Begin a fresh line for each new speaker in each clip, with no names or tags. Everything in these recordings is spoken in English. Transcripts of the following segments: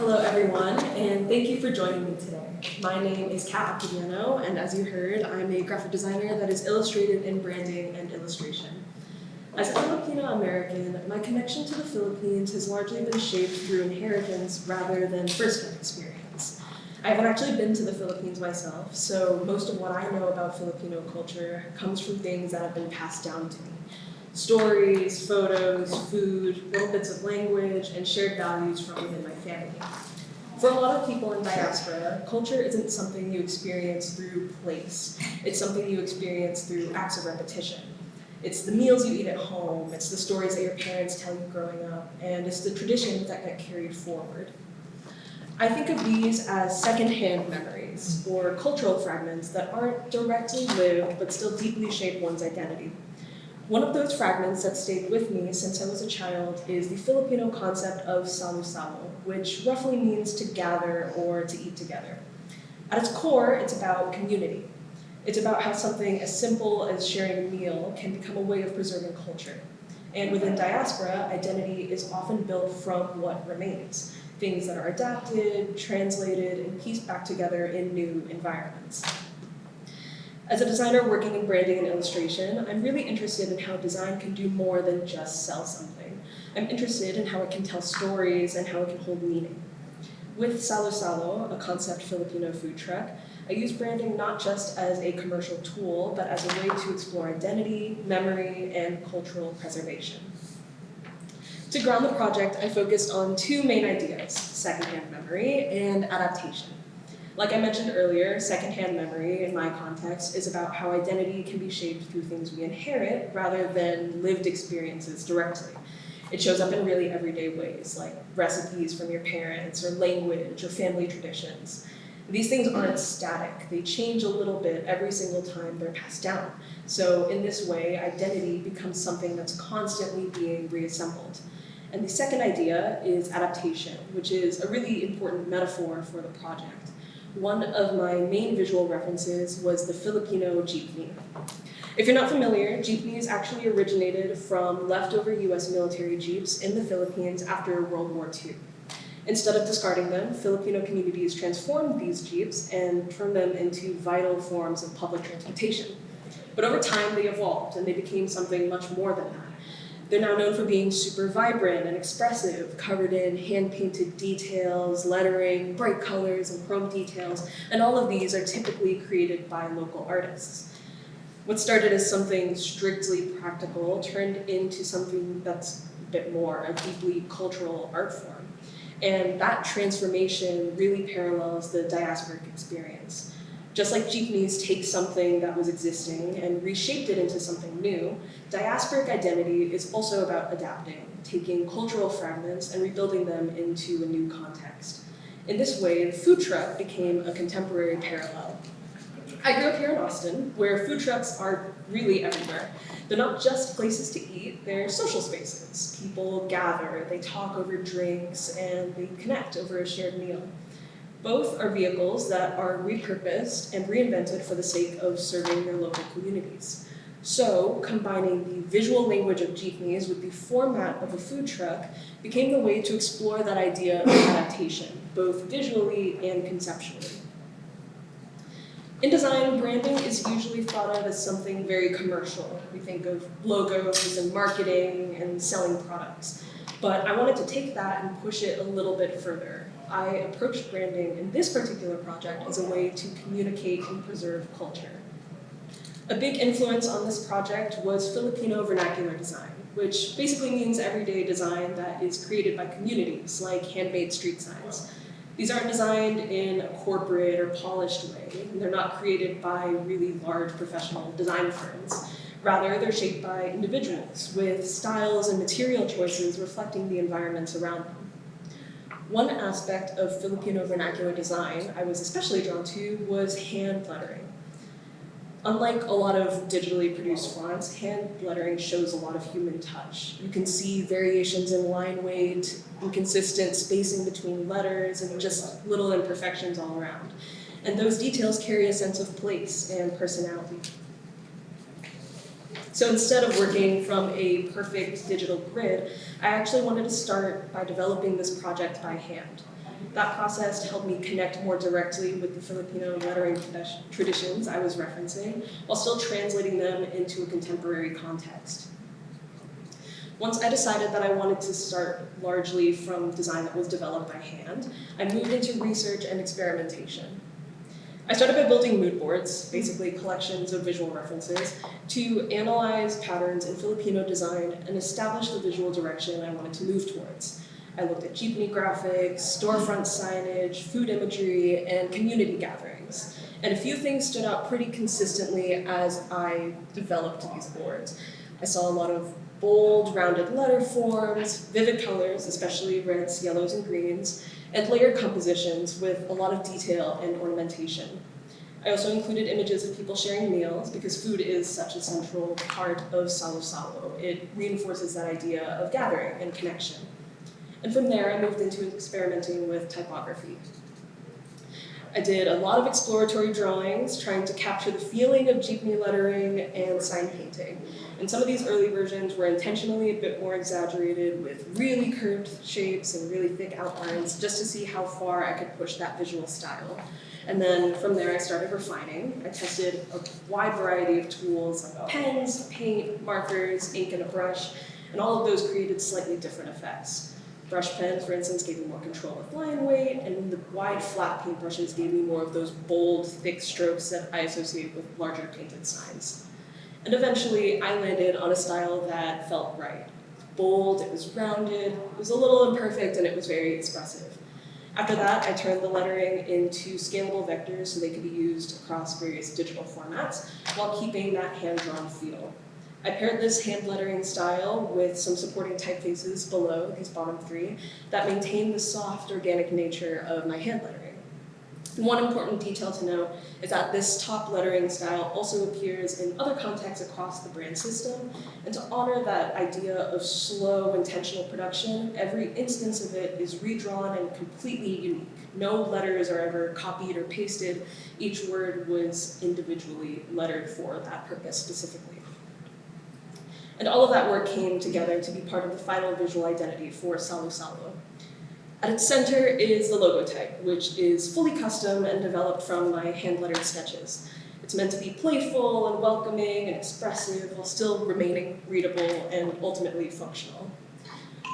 Hello everyone, and thank you for joining me today. My name is Octaviano, and as you heard, I'm a graphic designer that is illustrated in branding and illustration. As a Filipino-American, my connection to the Philippines has largely been shaped through inheritance rather than first-hand experience. I haven't actually been to the Philippines myself, so most of what I know about Filipino culture comes from things that have been passed down to me. Stories, photos, food, little bits of language, and shared values from within my family. For a lot of people in diaspora, culture isn't something you experience through place. It's something you experience through acts of repetition. It's the meals you eat at home, it's the stories that your parents tell you growing up, and it's the traditions that get carried forward. I think of these as secondhand memories, or cultural fragments that aren't directly lived but still deeply shape one's identity. One of those fragments that stayed with me since I was a child is the Filipino concept of salu-salu, which roughly means to gather or to eat together. At its core, it's about community. It's about how something as simple as sharing a meal can become a way of preserving culture. And within diaspora, identity is often built from what remains, things that are adapted, translated, and pieced back together in new environments. As a designer working in branding and illustration, I'm really interested in how design can do more than just sell something. I'm interested in how it can tell stories and how it can hold meaning. With Salo Salo, a concept Filipino food truck, I use branding not just as a commercial tool, but as a way to explore identity, memory, and cultural preservation. To ground the project, I focused on two main ideas, secondhand memory and adaptation. Like I mentioned earlier, secondhand memory, in my context, is about how identity can be shaped through things we inherit rather than lived experiences directly. It shows up in really everyday ways, like recipes from your parents, or language, or family traditions. These things aren't static. They change a little bit every single time they're passed down. So in this way, identity becomes something that's constantly being reassembled. And the second idea is adaptation, which is a really important metaphor for the project. One of my main visual references was the Filipino jeepney. If you're not familiar, jeepneys actually originated from leftover US military jeeps in the Philippines after World War II. Instead of discarding them, Filipino communities transformed these jeeps and turned them into vital forms of public transportation. But over time, they evolved and they became something much more than that. They're now known for being super vibrant and expressive, covered in hand-painted details, lettering, bright colors, and chrome details, and all of these are typically created by local artists. What started as something strictly practical turned into something that's a bit more, a deeply cultural art form. And that transformation really parallels the diasporic experience. Just like jeepneys take something that was existing and reshaped it into something new, diasporic identity is also about adapting, taking cultural fragments and rebuilding them into a new context. In this way, the food truck became a contemporary parallel. I grew up here in Austin, where food trucks are really everywhere. They're not just places to eat, they're social spaces. People gather, they talk over drinks, and they connect over a shared meal. Both are vehicles that are repurposed and reinvented for the sake of serving their local communities. So, combining the visual language of jeepneys with the format of a food truck became the way to explore that idea of adaptation, both visually and conceptually. In design, branding is usually thought of as something very commercial. We think of logos and marketing and selling products. But I wanted to take that and push it a little bit further. I approached branding in this particular project as a way to communicate and preserve culture. A big influence on this project was Filipino vernacular design, which basically means everyday design that is created by communities, like handmade street signs. These aren't designed in a corporate or polished way. They're not created by really large professional design firms. Rather, they're shaped by individuals with styles and material choices reflecting the environments around them. One aspect of Filipino vernacular design I was especially drawn to was hand lettering. Unlike a lot of digitally produced fonts, hand lettering shows a lot of human touch. You can see variations in line weight, inconsistent spacing between letters, and just little imperfections all around. And those details carry a sense of place and personality. So instead of working from a perfect digital grid, I actually wanted to start by developing this project by hand. That process helped me connect more directly with the Filipino lettering traditions I was referencing, while still translating them into a contemporary context. Once I decided that I wanted to start largely from design that was developed by hand, I moved into research and experimentation. I started by building mood boards, basically collections of visual references, to analyze patterns in Filipino design and establish the visual direction I wanted to move towards. I looked at jeepney graphics, storefront signage, food imagery, and community gatherings. And a few things stood out pretty consistently as I developed these boards. I saw a lot of bold, rounded letter forms, vivid colors, especially reds, yellows, and greens, and layered compositions with a lot of detail and ornamentation. I also included images of people sharing meals because food is such a central part of salo-salo. It reinforces that idea of gathering and connection. And from there, I moved into experimenting with typography. I did a lot of exploratory drawings, trying to capture the feeling of jeepney lettering and sign painting. And some of these early versions were intentionally a bit more exaggerated with really curved shapes and really thick outlines, just to see how far I could push that visual style. And then from there, I started refining. I tested a wide variety of tools like pens, paint, markers, ink, and a brush, and all of those created slightly different effects. Brush pen, for instance, gave me more control with line weight, and the wide, flat paintbrushes gave me more of those bold, thick strokes that I associate with larger painted signs. And eventually, I landed on a style that felt right. Bold, it was rounded, it was a little imperfect, and it was very expressive. After that, I turned the lettering into scalable vectors so they could be used across various digital formats while keeping that hand-drawn feel. I paired this hand lettering style with some supporting typefaces below, these bottom three, that maintain the soft, organic nature of my hand lettering. And one important detail to note is that this top lettering style also appears in other contexts across the brand system, and to honor that idea of slow, intentional production, every instance of it is redrawn and completely unique. No letters are ever copied or pasted. Each word was individually lettered for that purpose specifically. And all of that work came together to be part of the final visual identity for Salo-Salo. At its center is the logo type, which is fully custom and developed from my hand-lettered sketches. It's meant to be playful and welcoming and expressive while still remaining readable and ultimately functional.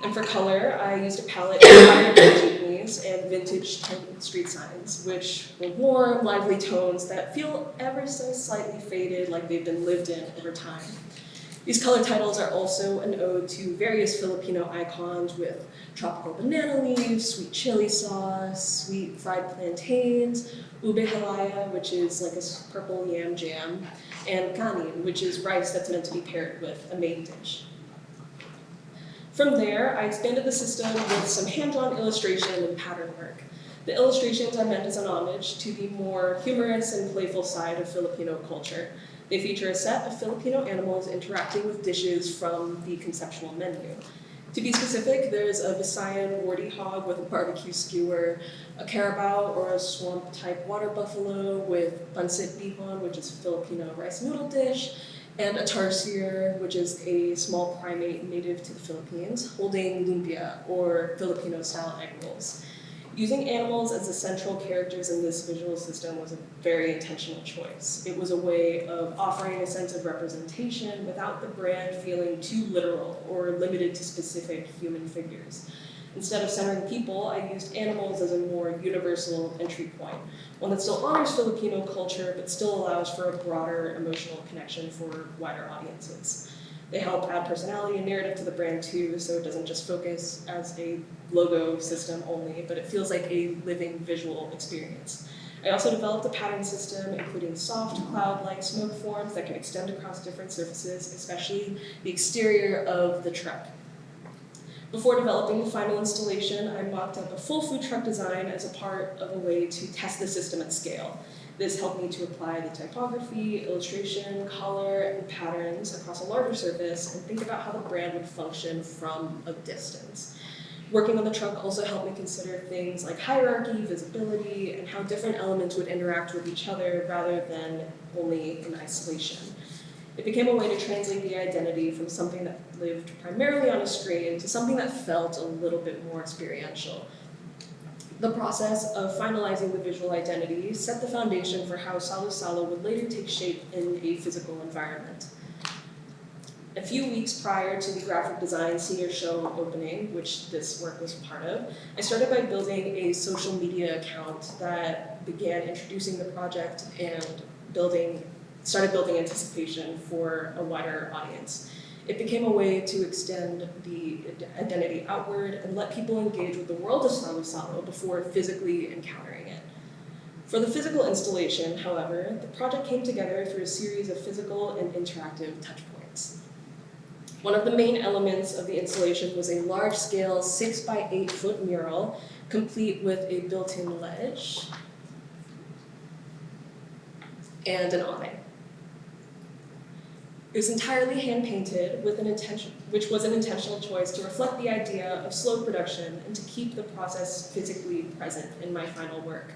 And for color, I used a palette inspired by jeepneys and vintage street signs, which were warm, lively tones that feel ever so slightly faded, like they've been lived in over time. These color titles are also an ode to various Filipino icons with tropical banana leaves, sweet chili sauce, sweet fried plantains, ube halaya, which is like a purple yam jam, and kanin, which is rice that's meant to be paired with a main dish. From there, I expanded the system with some hand-drawn illustration and pattern work. The illustrations are meant as an homage to the more humorous and playful side of Filipino culture. They feature a set of Filipino animals interacting with dishes from the conceptual menu. To be specific, there's a Visayan warty hog with a barbecue skewer, a carabao or a swamp-type water buffalo with pancit bihon, which is a Filipino rice noodle dish, and a tarsier, which is a small primate native to the Philippines, holding lumpia, or Filipino-style egg rolls. Using animals as the central characters in this visual system was a very intentional choice. It was a way of offering a sense of representation without the brand feeling too literal or limited to specific human figures. Instead of centering people, I used animals as a more universal entry point, one that still honors Filipino culture but still allows for a broader emotional connection for wider audiences. They help add personality and narrative to the brand too, so it doesn't just focus as a logo system only, but it feels like a living visual experience. I also developed a pattern system, including soft, cloud-like smoke forms that can extend across different surfaces, especially the exterior of the truck. Before developing the final installation, I mocked up a full food truck design as a part of a way to test the system at scale. This helped me to apply the typography, illustration, color, and patterns across a larger surface and think about how the brand would function from a distance. Working on the truck also helped me consider things like hierarchy, visibility, and how different elements would interact with each other rather than only in isolation. It became a way to translate the identity from something that lived primarily on a screen to something that felt a little bit more experiential. The process of finalizing the visual identity set the foundation for how Salo Salo would later take shape in a physical environment. A few weeks prior to the graphic design senior show opening, which this work was part of, I started by building a social media account that began introducing the project and started building anticipation for a wider audience. It became a way to extend the identity outward and let people engage with the world of Salo Salo before physically encountering it. For the physical installation, however, the project came together through a series of physical and interactive touchpoints. One of the main elements of the installation was a large-scale 6 by 8 foot mural, complete with a built-in ledge and an awning. It was entirely hand-painted which was an intentional choice to reflect the idea of slow production and to keep the process physically present in my final work.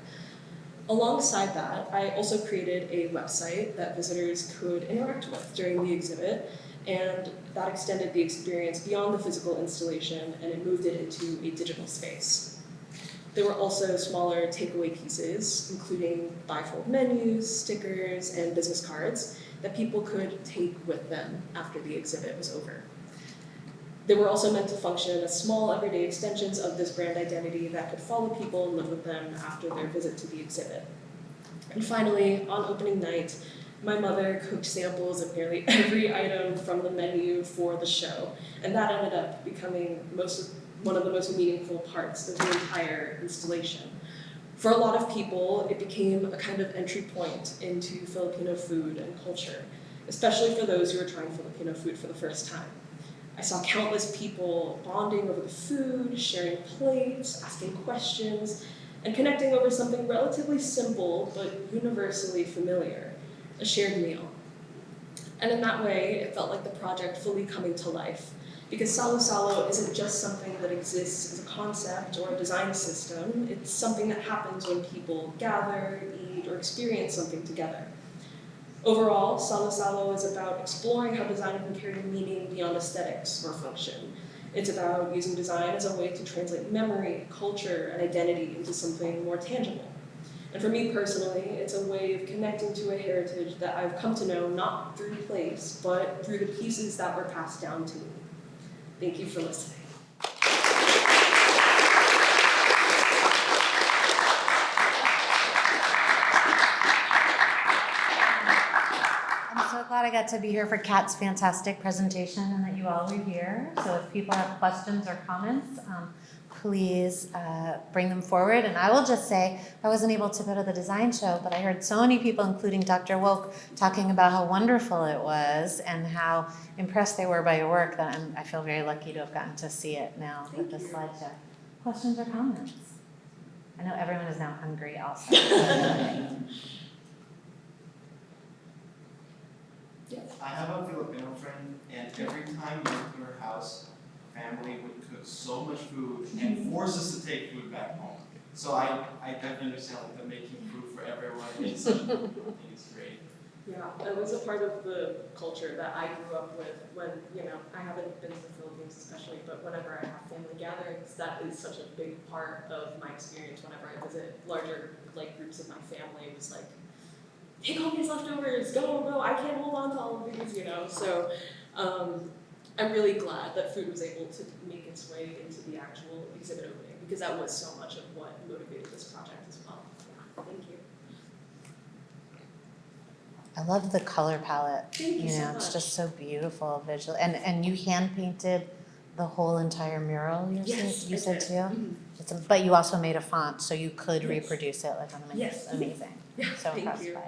Alongside that, I also created a website that visitors could interact with during the exhibit, and that extended the experience beyond the physical installation, and it moved it into a digital space. There were also smaller takeaway pieces, including bifold menus, stickers, and business cards that people could take with them after the exhibit was over. They were also meant to function as small everyday extensions of this brand identity that could follow people and live with them after their visit to the exhibit. And finally, on opening night, my mother cooked samples of nearly every item from the menu for the show, and that ended up becoming one of the most meaningful parts of the entire installation. For a lot of people, it became a kind of entry point into Filipino food and culture, especially for those who were trying Filipino food for the first time. I saw countless people bonding over the food, sharing plates, asking questions, and connecting over something relatively simple but universally familiar, a shared meal. And in that way, it felt like the project fully coming to life, because Salo Salo isn't just something that exists as a concept or a design system, it's something that happens when people gather, eat, or experience something together. Overall, Salo Salo is about exploring how design can carry meaning beyond aesthetics or function. It's about using design as a way to translate memory, culture, and identity into something more tangible. And for me personally, it's a way of connecting to a heritage that I've come to know not through place, but through the pieces that were passed down to me. Thank you for listening.
I'm so glad I got to be here for Kat's fantastic presentation and that you all were here. So if people have questions or comments, please bring them forward. And I will just say, I wasn't able to go to the design show, but I heard so many people, including Dr. Woke, talking about how wonderful it was and how impressed they were by your work, that I feel very lucky to have gotten to see it now with the slideshow. Questions or comments? I know everyone is now hungry also.
I have a Filipino friend, and every time we went to her house, family would cook so much food and force us to take food back home. So I definitely understand like the making food for everyone. It's great.
Yeah, that was a part of the culture that I grew up with when, I haven't been to the Philippines especially, but whenever I have family gatherings, that is such a big part of my experience whenever I visit larger groups of my family. It was like, take all these leftovers, go, I can't hold on to all of these, So I'm really glad that food was able to make its way into the actual exhibit opening, because that was so much of what motivated this project as well. Yeah, thank you.
I love the color palette.
Thank you so much.
It's just so beautiful visual. And you hand painted the whole entire mural, you said too? Mm-hmm. But you also made a font so you could reproduce it like on the menu.
Yes.
Amazing.
Yeah,
So
thank
impressed
you.
by it.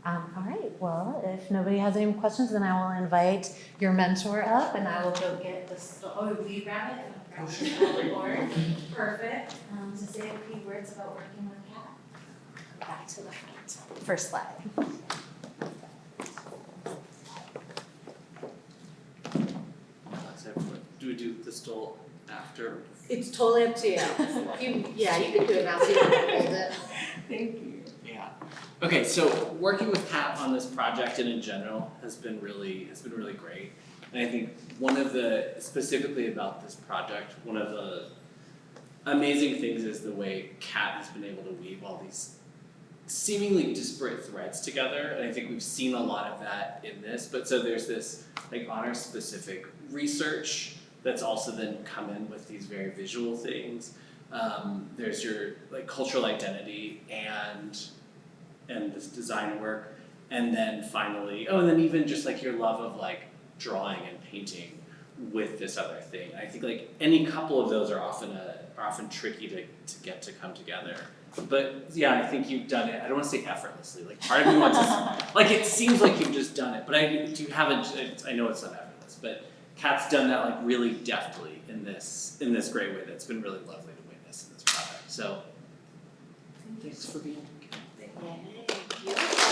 All right, well, if nobody has any questions, then I will invite your mentor up and I will go get this. Oh, will you grab it? Grab it on the board. Perfect. To say a few words about working with Kat. Back to the front. First slide.
Do we do the stole after?
It's totally up to you. You can do it now, so you don't have to hold it.
Thank you. Yeah. Okay, so working with Kat on this project and in general has been really great. And I think specifically about this project, one of the amazing things is the way Kat has been able to weave all these seemingly disparate threads together, and I think we've seen a lot of that in this. But so there's this like honor specific research that's also then come in with these very visual things. There's your like cultural identity and this design work, and then finally, and then even just like your love of like drawing and painting with this other thing. I think like any couple of those are often tricky to get to come together. But yeah, I think you've done it. I don't want to say effortlessly. Like part of me wants to, like it seems like you've just done it, but you haven't. I know it's not effortless, but Kat's done that like really deftly in this great way. That's been really lovely to witness in this project. So thanks for being here.
Thank you.